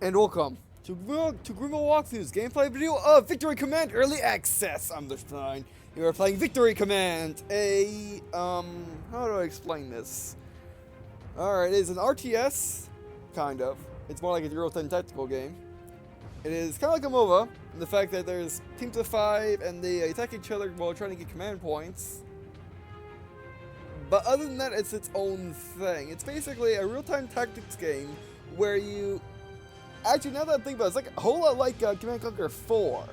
And welcome to Green&Blue Walkthrough's gameplay video of Victory Command Early Access. I'm the Stein. You are playing Victory Command, how do I explain this? Alright, it is an RTS, kind of. It's more like a real-time tactical game. It is kind of like a MOBA, in the fact that there's teams of 5 and they attack each other while trying to get command points. But other than that, it's its own thing. It's basically a real-time tactics game where you... Actually, now that I think about it, it's like a whole lot like Command & Conquer 4,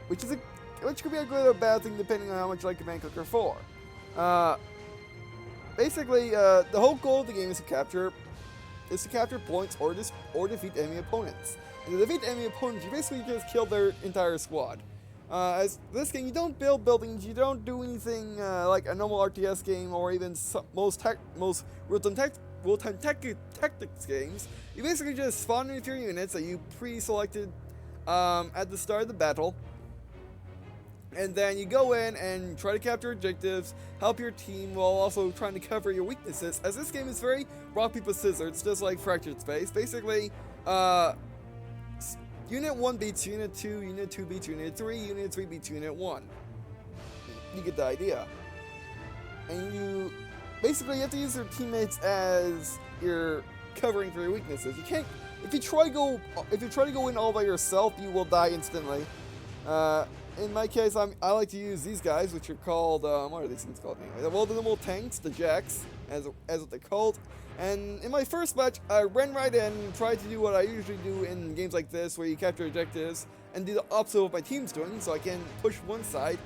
which could be a good or bad thing depending on how much you like Command & Conquer 4. Basically, the whole goal of the game is to capture points or defeat enemy opponents. And to defeat enemy opponents, you basically just kill their entire squad. As this game, you don't build buildings, you don't do anything like a normal RTS game or even most real-time tactics games. You basically just spawn with your units that you pre-selected at the start of the battle, and then you go in and try to capture objectives, help your team while also trying to cover your weaknesses. As this game is very rock, paper, scissors, it's just like Fractured Space. Basically, Unit 1 beats Unit 2, Unit 2 beats Unit 3, Unit 3 beats Unit 1. You get the idea. And you basically have to use your teammates as your covering for your weaknesses. You can't. If you try to go in all by yourself, you will die instantly. In my case, I like to use these guys, which are called what are these things called anyway? Well, the normal tanks, the jacks, as what they're called. And in my first match, I ran right in, tried to do what I usually do in games like this, where you capture objectives and do the opposite of what my team's doing, so I can push one side.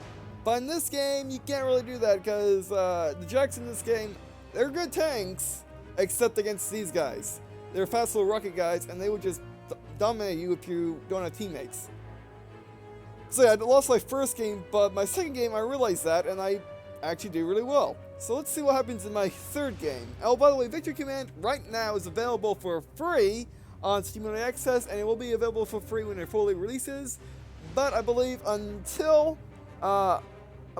But in this game, you can't really do that because the jacks in this game, they're good tanks, except against these guys. They're fast little rocket guys, and they will just dominate you if you don't have teammates. So yeah, I lost my first game, but my second game, I realized that, and I actually did really well. So let's see what happens in my third game. Oh, by the way, Victory Command right now is available for free on Steam Early Access, and it will be available for free when it fully releases. But I believe until, I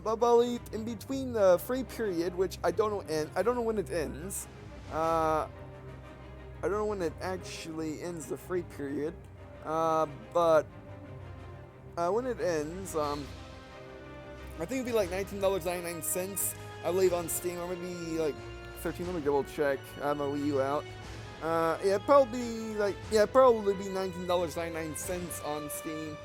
believe in between the free period, which I don't know when it ends. I don't know when it actually ends, the free period. But when it ends, I think it'd be like $19.99, I believe, on Steam, or maybe like $13. Let me double check. I have my Wii U out. Yeah, probably be $19.99 on Steam.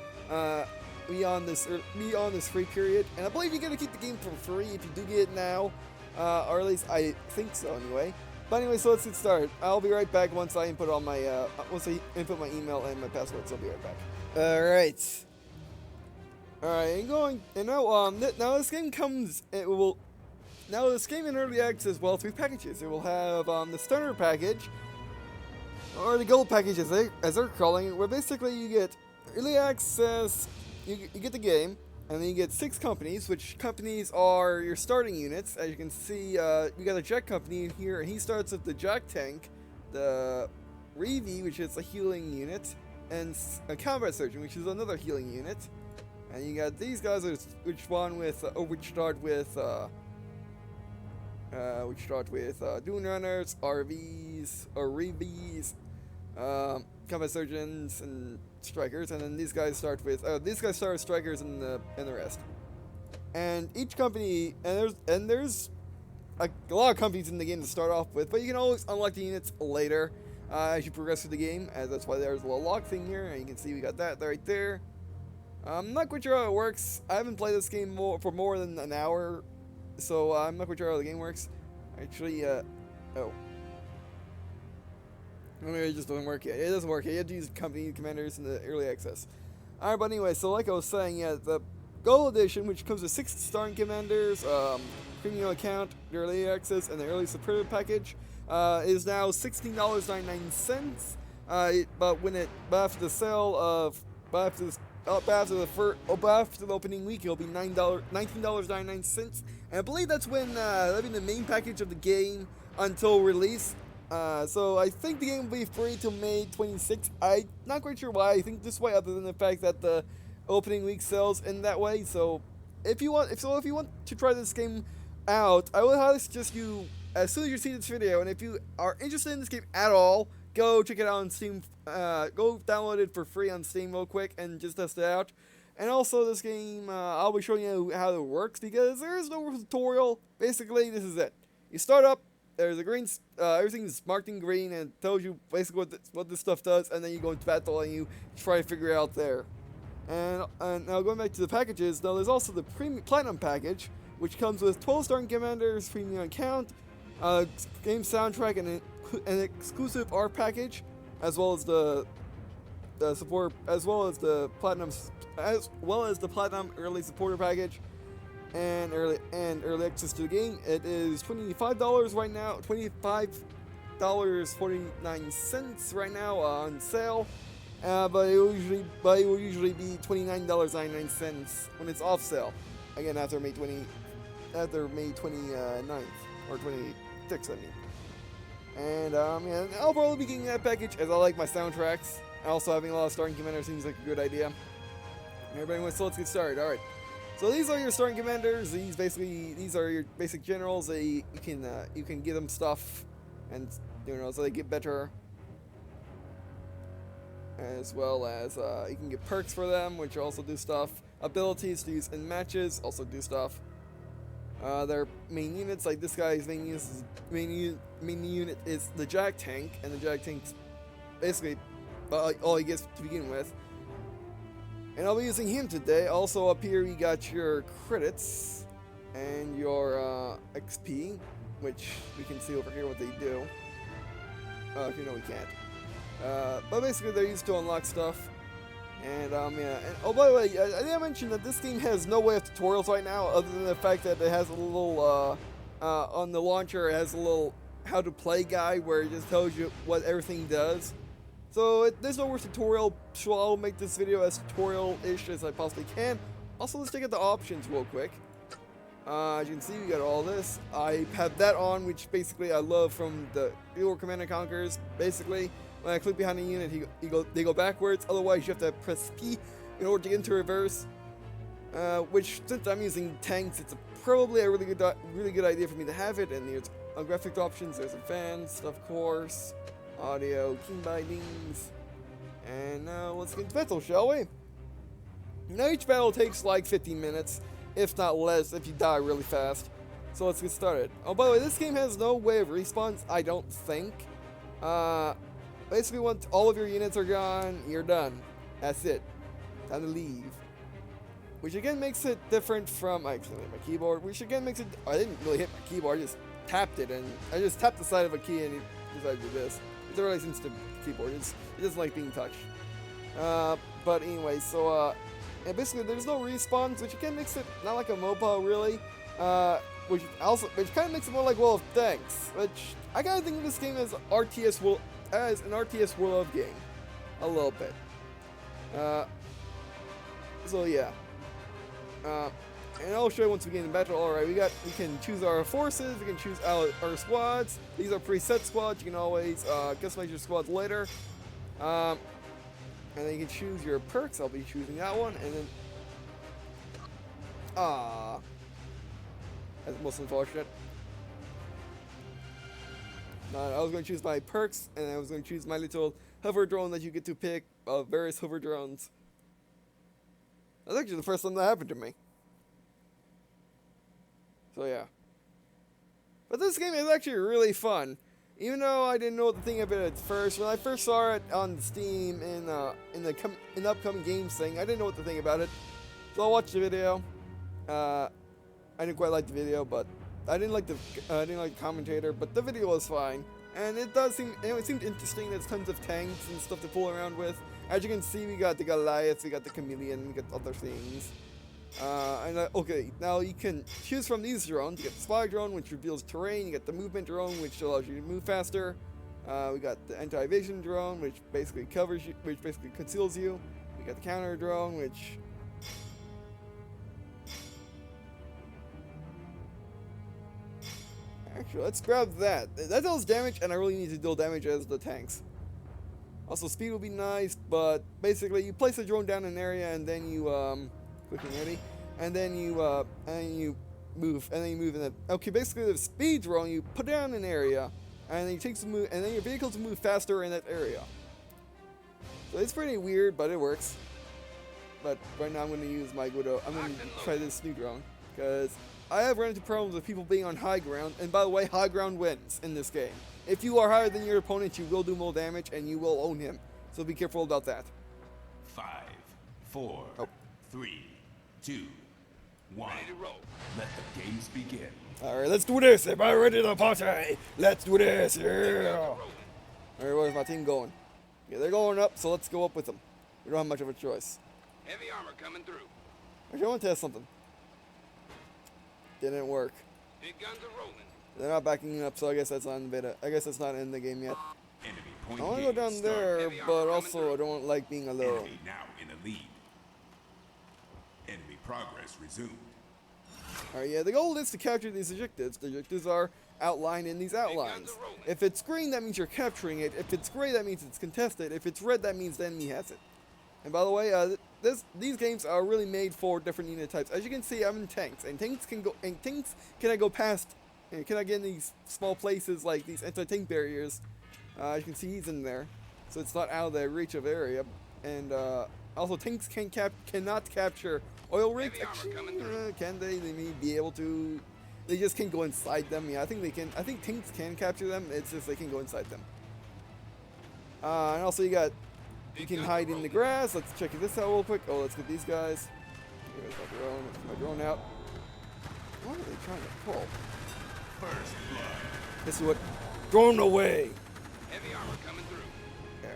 Beyond this free period, and I believe you're gonna keep the game for free if you do get it now, or at least I think so anyway. But anyway, so let's get started. I'll be right back once I input all my once I input my email and my password. So I'll be right back. Alright, and now this game comes, now this game in early access, well, 3 packages. It will have the starter package, or the gold package as they're calling it, where basically you get early access, you get the game, and then you get 6 companies, which companies are your starting units. As you can see, we got a Jack company in here, and he starts with the Jack tank, the Reeve, which is a healing unit, and a combat surgeon, which is another healing unit. And you got these guys, which start with Dune Runners, RVs, or Reeves, combat surgeons, and strikers. And then these guys start with strikers and the rest. And each company, and there's a lot of companies in the game to start off with, but you can always unlock the units later as you progress through the game. As that's why there's a little lock thing here, and you can see we got that right there. I'm not quite sure how it works. I haven't played this game for more than an hour, so I'm not quite sure how the game works. Actually, oh. Maybe it just doesn't work yet. It doesn't work yet. You have to use company commanders in the early access. Alright, but anyway, so like I was saying, yeah, the Gold Edition, which comes with 6 starting commanders, premium account, the early access, and the early supported package, is now $16.99. After the sale of, after the opening week, it'll be $19.99, and I believe that's when that'll be the main package of the game until release. So I think the game will be free till May 26th. I'm not quite sure why I think this way, other than the fact that the opening week sells in that way. So if you want to try this game out, I would highly suggest you, as soon as you see this video, and if you are interested in this game at all, go check it out on Steam. Go download it for free on Steam real quick and just test it out. And also, this game, I'll be showing you how it works because there is no tutorial. Basically, this is it. You start up. There's a green. Everything's marked in green and it tells you basically what this stuff does. And then you go into battle and you try to figure it out there. And now going back to the packages. Now there's also the Platinum package, which comes with 12 starting commanders, premium account, game soundtrack, and an exclusive art package, as well as the support, as well as the platinum early supporter package, and early access to the game. It is $25 right now, $25.49 right now on sale. But it will usually be $29.99 when it's off sale. Again, after May 29th or 26th, I mean. And yeah, I'll probably be getting that package as I like my soundtracks. Also, having a lot of starting commanders seems like a good idea. Everybody, so let's get started. All right. So these are your starting commanders. These are your basic generals. You can give them stuff, and so they get better. As well as you can get perks for them, which also do stuff. Abilities to use in matches also do stuff. Their main units, like this guy's main unit is the Jag Tank, and the Jag Tank's basically all he gets to begin with. And I'll be using him today. Also up here we got your credits and your XP, which we can see over here what they do. No, we can't. But basically they're used to unlock stuff. And yeah, and oh, by the way, I didn't mention that this game has no way of tutorials right now, other than the fact that it has a little on the launcher, it has a little how to play guide where it just tells you what everything does. So there's no worse tutorial, so I'll make this video as tutorial-ish as I possibly can. Also, let's check out the options real quick. As you can see, we got all this. I have that on, which basically I love from the War Command & Conquers. Basically, when I click behind the unit, they go backwards. Otherwise, you have to press P in order to get into reverse. Which, since I'm using tanks, it's probably a really good idea for me to have it. And there's graphic options. There's advanced, of course, audio, key bindings, and now let's get into battle, shall we? Now each battle takes like 15 minutes, if not less, if you die really fast. So let's get started. Oh, by the way, this game has no way of respawns, I don't think. Basically, once all of your units are gone, you're done. That's it. Time to leave. Which again makes it different from, I accidentally hit my keyboard, which again makes it, I didn't really hit my keyboard, I just tapped it, and I just tapped the side of a key and it decided to do this. It's a really sensitive keyboard, it doesn't like being touched. But anyway, so, and basically there's no respawns, which again makes it not like a MOBA really, which kind of makes it more like World of Tanks, which I kind of think of this game as an RTS World of game, a little bit. So yeah. And I'll show you once we get in battle. Alright, we can choose our forces, we can choose our squads. These are preset squads, you can always customize your squads later. And then you can choose your perks, I'll be choosing that one, and then that's most unfortunate. I was going to choose my perks, and I was going to choose my little hover drone that you get to pick, various hover drones. That's actually the first time that happened to me. So yeah. But this game is actually really fun. Even though I didn't know what to think of it at first, when I first saw it on Steam in the upcoming games thing, I didn't know what to think about it. So I watched the video. I didn't quite like the video, but I didn't like the commentator, but the video was fine. And it seemed interesting. There's tons of tanks and stuff to fool around with. As you can see, we got the Goliath, we got the Chameleon, we got other things. Okay, now you can choose from these drones. You got the spy drone, which reveals terrain. You got the movement drone, which allows you to move faster. We got the anti-evasion drone, which basically covers you, which basically conceals you. We got the counter drone, which actually, let's grab that. That deals damage, and I really need to deal damage as the tanks. Also, speed would be nice, but basically, you place the drone down in an area, and then you clicking ready, and then you move, in the, okay, basically the speed drone, you put down an area, and then your vehicles move faster in that area. So it's pretty weird, but it works. But right now I'm going to use my Guido. I'm going to try this new drone because I have run into problems with people being on high ground. And by the way, high ground wins in this game. If you are higher than your opponent, you will do more damage and you will own him. So be careful about that. 5, 4, 3, 2, 1. Let the games begin. Alright, let's do this. Everybody ready to party? Let's do this. Yeah. Alright, where's my team going? Yeah, they're going up, so let's go up with them. We don't have much of a choice. Heavy armor coming through. Actually, I want to test something. Didn't work. Big guns are rolling. They're not backing up, so I guess that's not in beta. I guess that's not in the game yet. Enemy point I want to go down there, but also I don't like being alone. Enemy now in the lead. Enemy progress resumed. Alright, yeah, the goal is to capture these objectives. The objectives are outlined in these outlines. If it's green, that means you're capturing it. If it's gray, that means it's contested. If it's red, that means the enemy has it. And by the way, these games are really made for different unit types. As you can see, I'm in tanks, and tanks cannot go past, cannot get in these small places like these anti-tank barriers. As you can see, he's in there, so it's not out of the reach of area. And also, tanks cannot capture oil rigs. Actually, can they? They may be able to. They just can't go inside them. Yeah, I think they can. I think tanks can capture them. It's just they can go inside them. And also, you can hide in the grass. Let's check this out real quick. Oh, let's get these guys. Here's my drone. Let's get my drone out. What are they trying to pull? First blood. Guess what? Drone away. Heavy armor coming through. Yeah.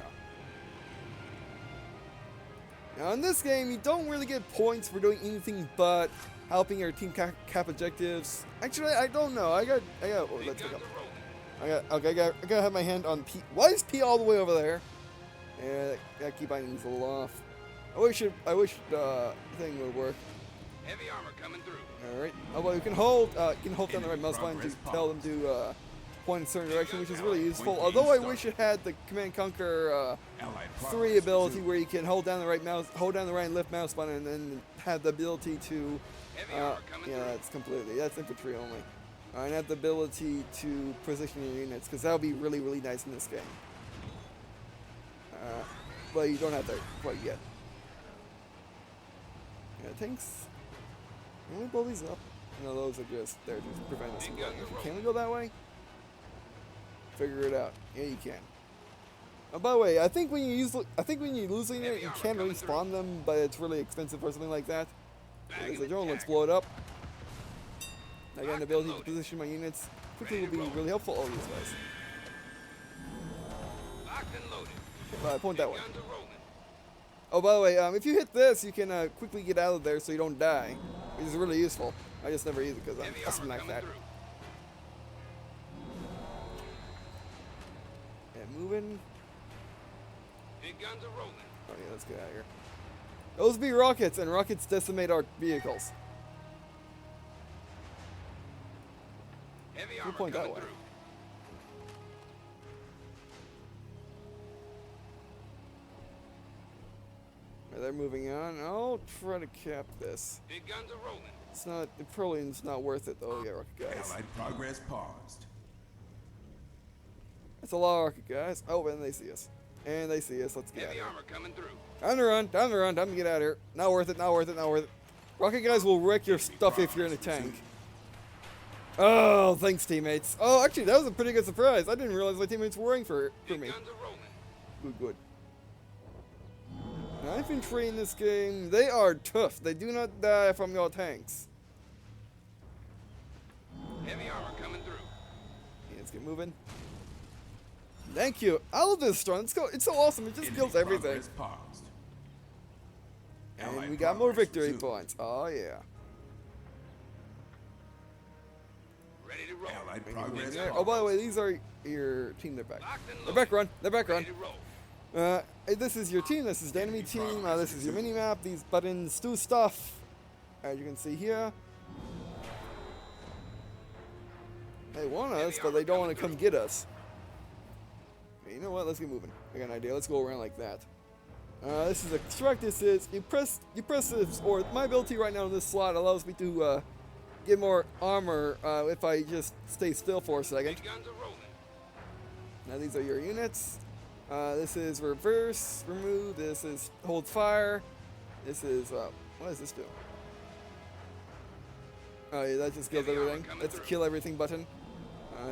Now in this game, you don't really get points for doing anything but helping your team cap objectives. Actually, I don't know. I got. Oh, let's pick up. I gotta have my hand on P. Why is P all the way over there? Yeah, gotta keep my things a little off. I wish the thing would work. Heavy armor coming through. All right. Oh, well, you can hold down the right mouse button to tell them to point in a certain direction, which is really useful. Although I wish it had the Command Conquer 3 ability where you can hold down the right and left mouse button, and then have the ability to. That's infantry only. And have the ability to position your units, because that would be really, really nice in this game. But you don't have that quite yet. Yeah, tanks. Can we blow these up? No, those are just prevent us from going. Can we go that way? Figure it out. Yeah, you can. Oh, by the way, I think when you lose a unit, you can respawn them, but it's really expensive or something like that. There's a drone. Let's blow it up. I got an ability to position my units quickly will be really helpful. Oh, these guys. Locked and loaded. Point that way. Oh, by the way, if you hit this, you can quickly get out of there so you don't die. Which is really useful. I just never use it because I'm awesome like that. Yeah, moving. Big guns are rolling. Oh yeah, let's get out of here. Those be rockets, and rockets decimate our vehicles. Heavy armor point that way. through. They're moving on. I'll try to cap this. Big guns are rolling. It probably is not worth it though. Yeah, rocket guys. Allied progress paused. That's a lot of rocket guys. Oh, and they see us. And they see us. Let's get out of Heavy here. armor coming through. Time to run. Time to run. Time to get out of here. Not worth it. Not worth it. Not worth it. Rocket guys will wreck your stuff if you're in a tank. Oh, thanks, teammates. Oh, actually, that was a pretty good surprise. I didn't realize my teammates were worrying for me. Big guns are rolling. Good, good. Now, infantry in this game, they are tough. They do not die from your tanks. Heavy armor coming through. Yeah, let's get moving. Thank you. I love this drone. It's so awesome. It just kills everything. And we got more victory points. Oh, yeah. Ready to roll. Allied progress Oh, by the way, these are your team. They're back. Locked and They're loaded. back run. They're back run. Ready to roll. This is your team. This is the enemy team. This is your mini-map. These buttons do stuff. As you can see here. They want us, but they don't want to come get us. Okay, you know what? Let's get moving. I got an idea. Let's go around like that. This is extract. This is you press this, or my ability right now in this slot allows me to get more armor if I just stay still for a second. Big guns are rolling. Now these are your units. This is reverse, remove. This is hold fire. This is, what does this do? Oh yeah, that just kills everything. That's the kill everything button.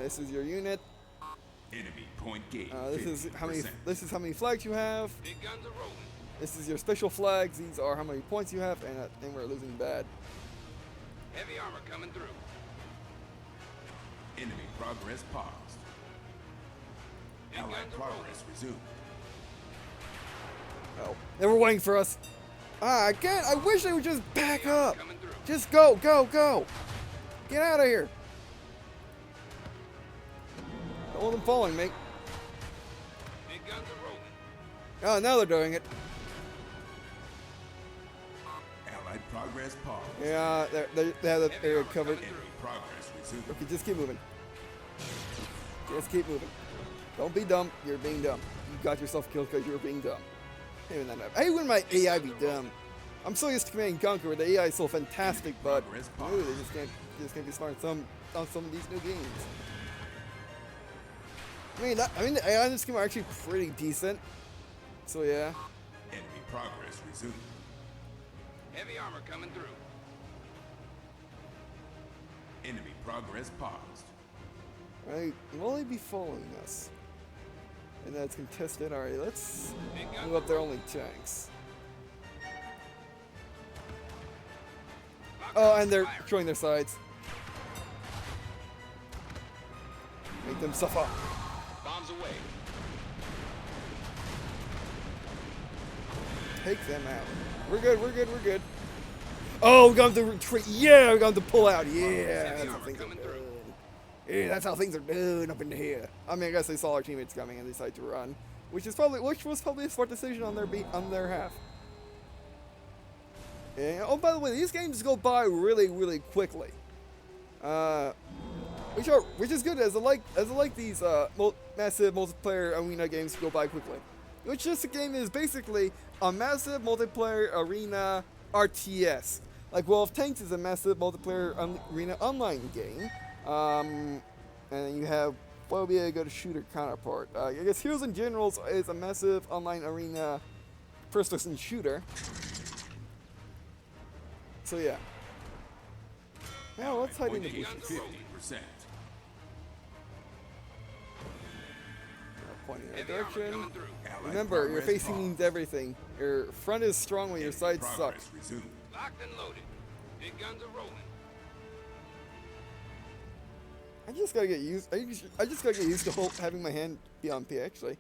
This is your unit. Enemy point gauge. This 50%. is how many flags you have. Big guns are rolling. This is your special flags. These are how many points you have, and we're losing bad. Heavy armor coming through. Enemy progress paused. Big Allied guns are rolling. progress resumed. Oh, they were waiting for us. Ah, again, I wish they would just back Heavy armor up. coming through. Just go, go, go. Get out of here. Don't want them following me. Big guns are rolling. Oh, now they're doing it. Allied progress paused. Yeah, they have that area covered. Enemy progress resumed. Okay, just keep moving. Just keep moving. Don't be dumb. You're being dumb. You got yourself killed because you were being dumb. Even that. I hate when my AI be dumb. I'm so used to Command and Conquer where the AI is so fantastic, but ooh, they just can't be smart on some of these new games. I mean the AI in this game are actually pretty decent. So yeah. Enemy progress resumed. Heavy armor coming through. Enemy progress paused. Right, will they be following us? And that's contested. Alright, let's Big guns move up are their rolling. only tanks. Lock Oh, on and they're fire. showing their sides. Make them suffer. Bombs away. Take them out. We're good, we're good, we're good. Oh, we got them to retreat. Yeah, we got them to pull out. Yeah, that's how things are coming through. done. Yeah, that's how things are done up in here. I mean, I guess they saw our teammates coming and they decided to run, which was probably a smart decision on their half. Yeah. Oh, by the way, these games go by really, really quickly. Which is good as I like these massive multiplayer arena games to go by quickly. Which this game is basically a massive multiplayer arena RTS. Like World of Tanks is a massive multiplayer arena online game. And then you have what would be a good shooter counterpart. I guess Heroes and Generals is a massive online arena first-person shooter. So yeah. Now let's hide in the Point bushes. gauge 50%. Pointing in that Heavy armor direction. coming through. Allied Remember, your progress facing paused. means everything. Your front is strong when your Enemy sides suck. progress resumed. Locked and loaded. Big guns are rolling. I just gotta get used. I just gotta get used to having my hand be on P. Actually,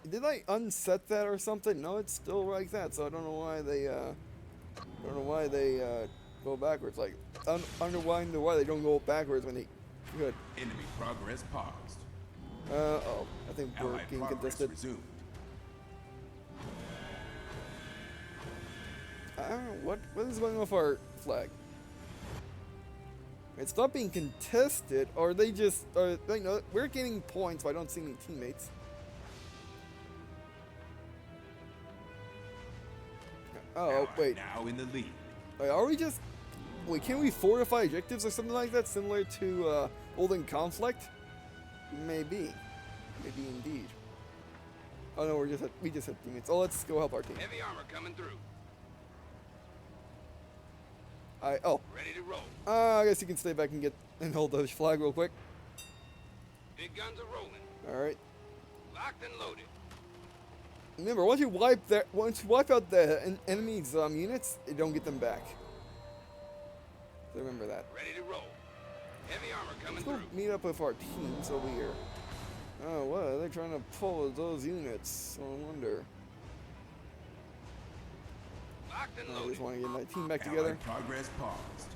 did I unset that or something? No, it's still like that. So I don't know why they go backwards. Like, wonder why they don't go backwards when they could. Enemy progress paused. Oh, I think we're Allied getting progress contested. resumed. I don't know what is going on with our flag. It's not being contested, or they just, we're getting points, but I don't see any teammates. Oh, Allied wait. Now in the lead. Wait, are we just... Wait, can we fortify objectives or something like that, similar to Olden Conflict? Maybe. Maybe indeed. Oh no, we just had teammates. Oh, let's go help our team. Heavy armor coming through. Oh. Ready to roll. I guess you can stay back and hold the flag real quick. Big guns are rolling. Alright. Locked and loaded. Remember, once you wipe out the enemy's units, you don't get them back. So remember that. Ready to roll. Heavy armor coming Let's go through. meet up with our teams over here. Oh, what are they trying to pull with those units? I wonder. Locked and I loaded. just want to get my team back together. Allied progress paused.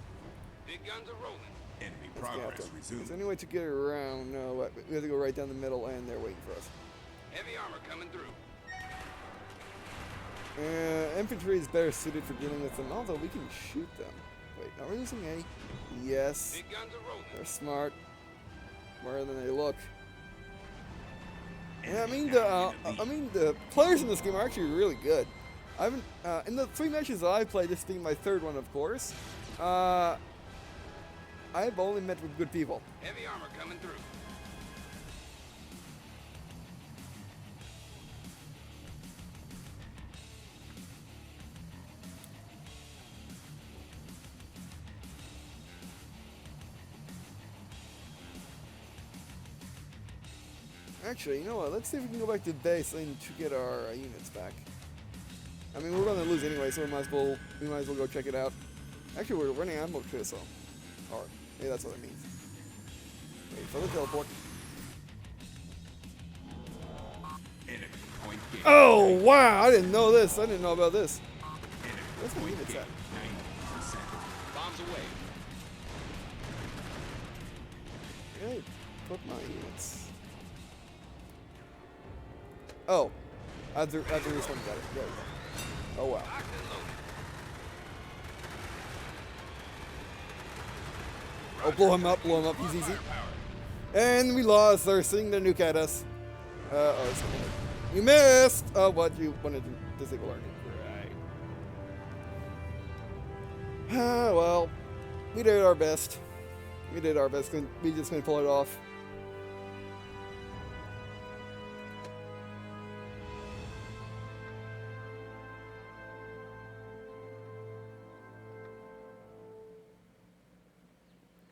Big guns are rolling. Enemy Let's get progress after them. Is resumed. there any way to get around? No, what? We have to go right down the middle, and they're waiting for us. Heavy armor coming through. Infantry is better suited for dealing with them, although we can shoot them. Wait, are we using A? Yes. Big guns are rolling. They're smart. Smarter than they look. Yeah, Enemy now in the lead. the players in this game are actually really good. I haven't in the 3 matches that I played, this being my 3rd one, of course. I've only met with good people. Heavy armor coming through. Actually, you know what? Let's see if we can go back to base and to get our units back. I mean, we're gonna lose anyway, so we might as well go check it out. Actually, we're running ammo too, so. Or maybe that's what it means. Wait for the teleport. Enemy point gain. Oh wow! I didn't know this. I didn't know about this. Enemy Where's my point units gain. at? 90%. Bombs away. Where did I put my units? Oh, I have to respond to that. There we go. Oh wow. Locked and loaded. Oh, blow him up. He's easy. And we lost. They're sending their nuke at us. Oh, it's okay. You missed. Oh, what you wanted to disable our nuke, right? Well, we did our best. We did our best. We just gonna pull it off.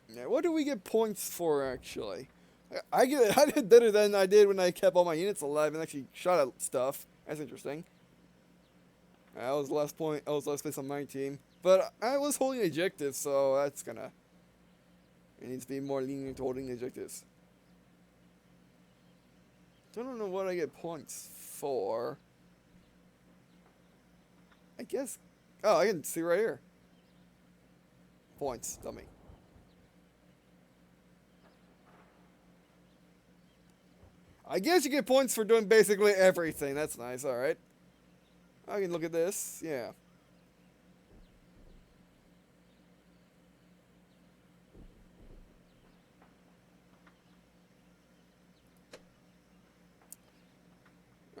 Yeah, what do we get points for, actually? I did better than I did when I kept all my units alive and actually shot at stuff. That's interesting. I was last place on my team. But I was holding objectives, so that's gonna... It needs to be more lenient to holding the objectives. Don't know what I get points for. I guess... Oh, I can see right here. Points, dummy. I guess you get points for doing basically everything. That's nice, alright. I can look at this, yeah.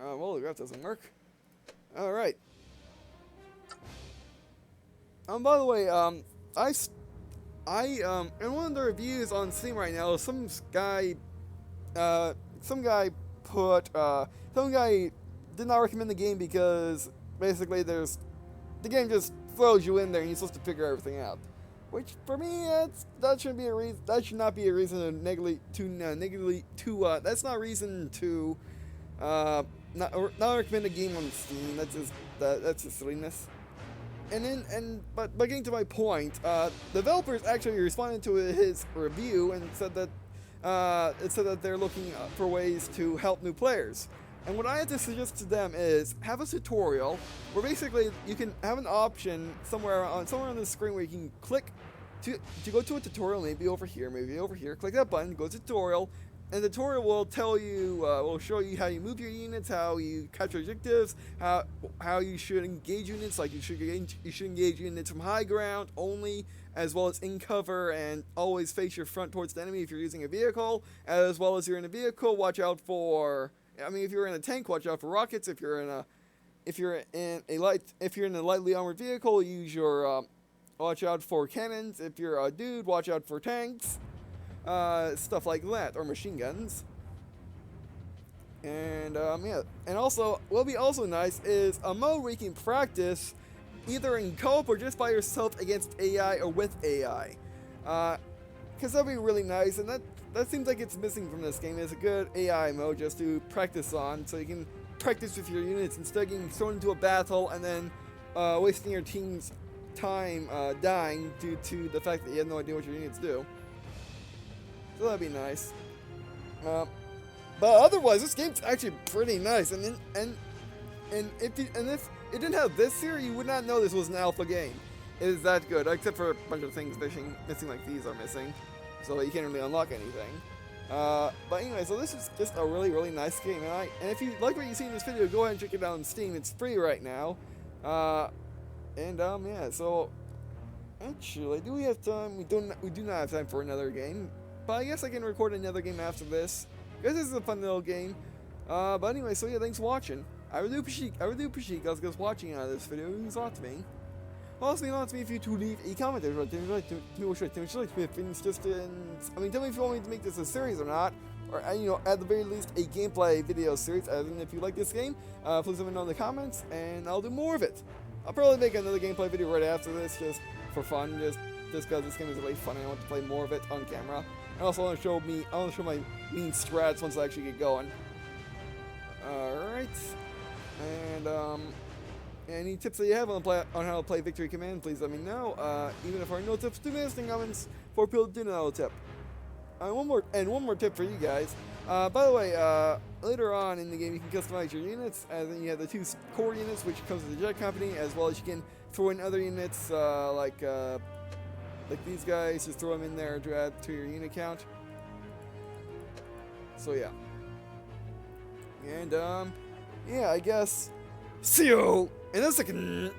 Well, the graph doesn't work. Alright. By the way, in one of the reviews on Steam right now, some guy did not recommend the game because basically the game just throws you in there and you're supposed to figure everything out. Which for me, that should not be a reason to that's not a reason to not recommend a game on Steam. That's just silliness. But getting to my point, developers actually responded to his review and said that they're looking for ways to help new players. And what I had to suggest to them is have a tutorial where basically you can have an option somewhere on the screen where you can click to go to a tutorial, maybe over here, click that button, go to tutorial, and the tutorial will tell you, will show you how you move your units, how you capture objectives, how you should engage units, like you should engage units from high ground only, as well as in cover, and always face your front towards the enemy if you're using a vehicle, as well as you're in a vehicle, watch out for, if you're in a tank, watch out for rockets. If you're in a lightly armored vehicle, use your watch out for cannons. If you're a dude, watch out for tanks. Stuff like that, or machine guns. And yeah, and also what'll be also nice is a mode where you can practice either in co-op or just by yourself against AI or with AI, because that'd be really nice. And that seems like it's missing from this game. Is a good AI mode just to practice on, so you can practice with your units instead of getting thrown into a battle and then wasting your team's time dying due to the fact that you have no idea what your units do. So that'd be nice. But otherwise, this game's actually pretty nice. And if it didn't have this here, you would not know this was an alpha game. It is that good, except for a bunch of things missing like these are missing, so you can't really unlock anything. But anyway, so this is just a really, really nice game. And if you like what you see in this video, go ahead and check it out on Steam. It's free right now. Yeah. So actually, do we have time? We do not have time for another game. But I guess I can record another game after this, because this is a fun little game. But anyway, so yeah, thanks for watching. I really appreciate you guys watching this video. It means a lot to me. Also, it means a lot to me if you to leave a comment. Tell me if you want me to make this a series or not, or at the very least a gameplay video series. As in, if you like this game, please let me know in the comments, and I'll do more of it. I'll probably make another gameplay video right after this, just for fun, just because this game is really fun and I want to play more of it on camera. Also, I want to show my mean strats once I actually get going. Alright. And, any tips that you have on how to play Victory Command, please let me know. Even if there are no tips, do me in the comments for people who do know a tip. One more tip for you guys. By the way, later on in the game, you can customize your units, and then you have the 2 core units, which comes with the Jet Company, as well as you can throw in other units like these guys. Just throw them in there to add to your unit count. So yeah, and yeah, I guess see you in a second.